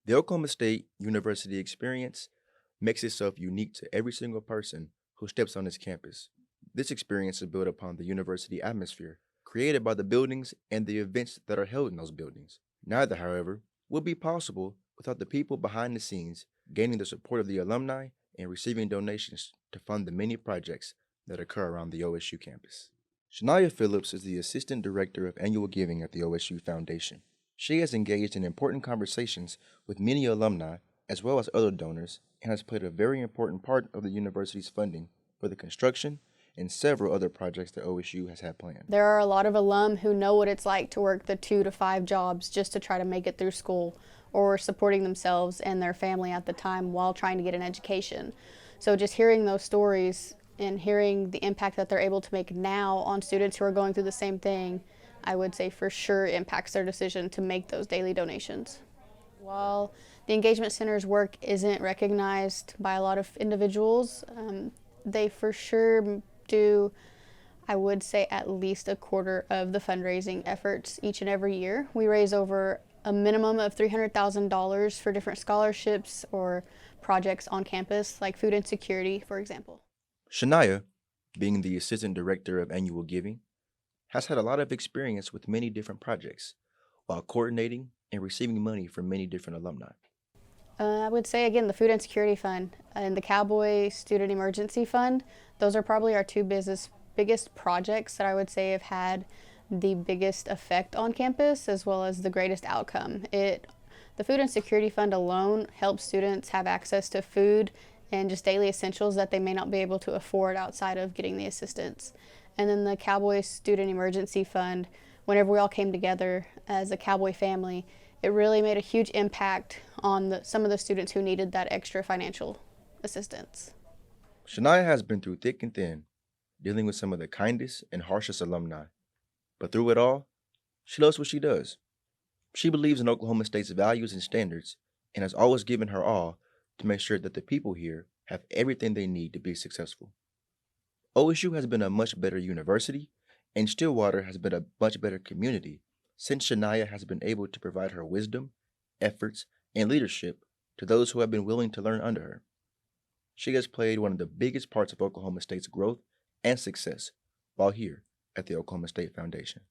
The Oklahoma State University experience makes itself unique to every single person who steps on its campus. This experience is built upon the university atmosphere created by the buildings and the events that are held in those buildings. Neither, however, would be possible without the people behind the scenes gaining the support of the alumni and receiving donations to fund the many projects that occur around the OSU campus. Shania Phillips is the Assistant Director of Annual Giving at the OSU Foundation. She has engaged in important conversations with many alumni as well as other donors and has played a very important part of the university's funding for the construction and several other projects that OSU has had planned. There are a lot of alum who know what it's like to work the 2 to 5 jobs just to try to make it through school or supporting themselves and their family at the time while trying to get an education. So just hearing those stories and hearing the impact that they're able to make now on students who are going through the same thing, I would say for sure impacts their decision to make those daily donations. While the Engagement Center's work isn't recognized by a lot of individuals, they for sure do, I would say, at least a quarter of the fundraising efforts each and every year. We raise over a minimum of $300,000 for different scholarships or projects on campus, like food insecurity, for example. Shania, being the Assistant Director of Annual Giving, has had a lot of experience with many different projects while coordinating and receiving money from many different alumni. I would say again the Food Insecurity Fund and the Cowboy Student Emergency Fund. Those are probably our two biggest projects that I would say have had the biggest effect on campus as well as the greatest outcome. The Food Insecurity Fund alone helps students have access to food and just daily essentials that they may not be able to afford outside of getting the assistance. And then the Cowboy Student Emergency Fund, whenever we all came together as a Cowboy family, it really made a huge impact on some of the students who needed that extra financial assistance. Shania has been through thick and thin, dealing with some of the kindest and harshest alumni. But through it all, she loves what she does. She believes in Oklahoma State's values and standards and has always given her all to make sure that the people here have everything they need to be successful. OSU has been a much better university, and Stillwater has been a much better community since Shania has been able to provide her wisdom, efforts, and leadership to those who have been willing to learn under her. She has played one of the biggest parts of Oklahoma State's growth and success while here at the Oklahoma State Foundation.